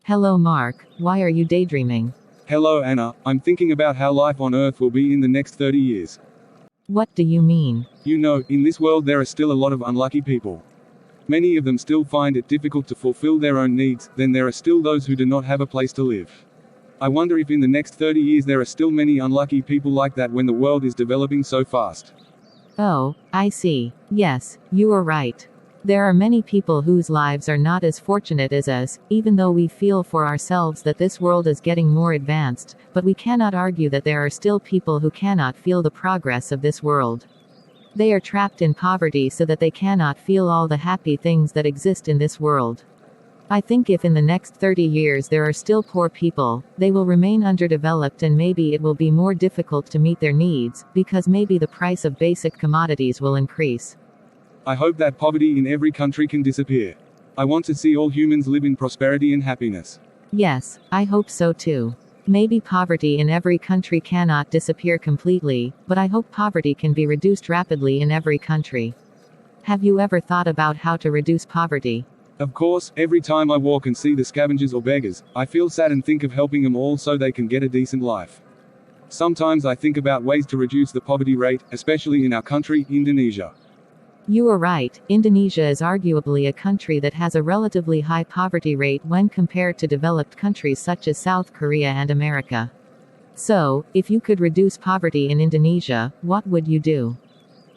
Hello Mark, why are you daydreaming? Hello Anna, I'm thinking about how life on Earth will be in the next 30 years. What do you mean? You know, in this world there are still a lot of unlucky people. Many of them still find it difficult to fulfill their own needs, then there are still those who do not have a place to live. I wonder if in the next 30 years there are still many unlucky people like that when the world is developing so fast. Oh, I see. Yes, you are right. There are many people whose lives are not as fortunate as us, even though we feel for ourselves that this world is getting more advanced, but we cannot argue that there are still people who cannot feel the progress of this world. They are trapped in poverty so that they cannot feel all the happy things that exist in this world. I think if in the next 30 years there are still poor people, they will remain underdeveloped and maybe it will be more difficult to meet their needs, because maybe the price of basic commodities will increase. I hope that poverty in every country can disappear. I want to see all humans live in prosperity and happiness. Yes, I hope so too. Maybe poverty in every country cannot disappear completely, but I hope poverty can be reduced rapidly in every country. Have you ever thought about how to reduce poverty? Of course, every time I walk and see the scavengers or beggars, I feel sad and think of helping them all so they can get a decent life. Sometimes I think about ways to reduce the poverty rate, especially in our country, Indonesia. You are right, Indonesia is arguably a country that has a relatively high poverty rate when compared to developed countries such as South Korea and America. So, if you could reduce poverty in Indonesia, what would you do?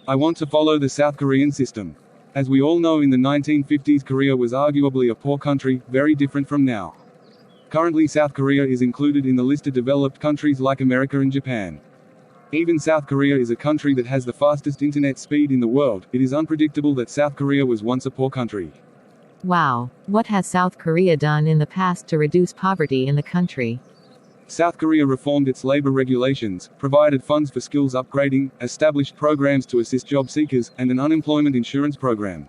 I want to follow the South Korean system. As we all know, in the 1950s Korea was arguably a poor country, very different from now. Currently South Korea is included in the list of developed countries like America and Japan. Even South Korea is a country that has the fastest internet speed in the world. It is unpredictable that South Korea was once a poor country. Wow, what has South Korea done in the past to reduce poverty in the country? South Korea reformed its labor regulations, provided funds for skills upgrading, established programs to assist job seekers, and an unemployment insurance program.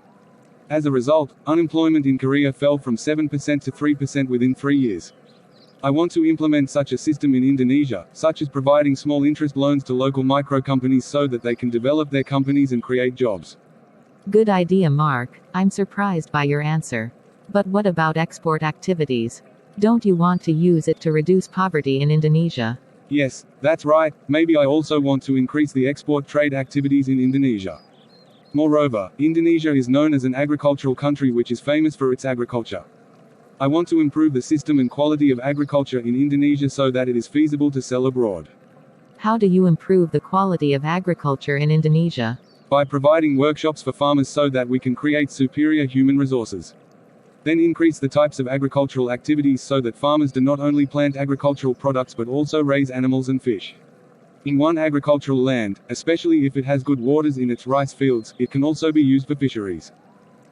As a result, unemployment in Korea fell from 7% to 3% within 3 years. I want to implement such a system in Indonesia, such as providing small interest loans to local micro companies so that they can develop their companies and create jobs. Good idea, Mark. I'm surprised by your answer. But what about export activities? Don't you want to use it to reduce poverty in Indonesia? Yes, that's right. Maybe I also want to increase the export trade activities in Indonesia. Moreover, Indonesia is known as an agricultural country which is famous for its agriculture. I want to improve the system and quality of agriculture in Indonesia so that it is feasible to sell abroad. How do you improve the quality of agriculture in Indonesia? By providing workshops for farmers so that we can create superior human resources. Then increase the types of agricultural activities so that farmers do not only plant agricultural products but also raise animals and fish. In one agricultural land, especially if it has good waters in its rice fields, it can also be used for fisheries.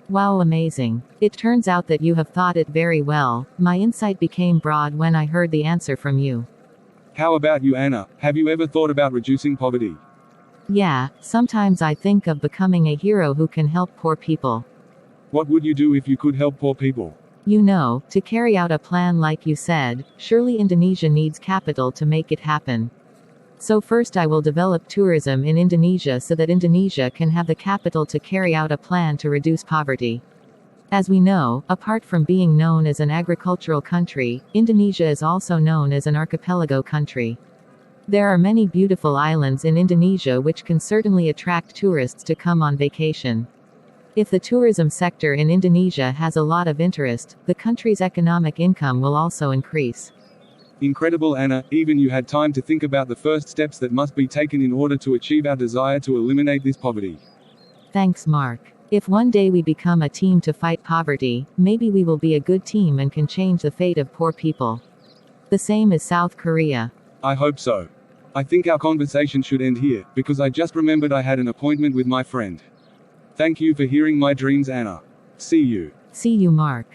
Wow, amazing. It turns out that you have thought it very well. My insight became broad when I heard the answer from you. How about you, Anna? Have you ever thought about reducing poverty? Yeah, sometimes I think of becoming a hero who can help poor people. What would you do if you could help poor people? You know, to carry out a plan like you said, surely Indonesia needs capital to make it happen. So first I will develop tourism in Indonesia so that Indonesia can have the capital to carry out a plan to reduce poverty. As we know, apart from being known as an agricultural country, Indonesia is also known as an archipelago country. There are many beautiful islands in Indonesia which can certainly attract tourists to come on vacation. If the tourism sector in Indonesia has a lot of interest, the country's economic income will also increase. Incredible, Anna, even you had time to think about the first steps that must be taken in order to achieve our desire to eliminate this poverty. Thanks, Mark. If one day we become a team to fight poverty, maybe we will be a good team and can change the fate of poor people. The same as South Korea. I hope so. I think our conversation should end here, because I just remembered I had an appointment with my friend. Thank you for hearing my dreams, Anna. See you. See you, Mark.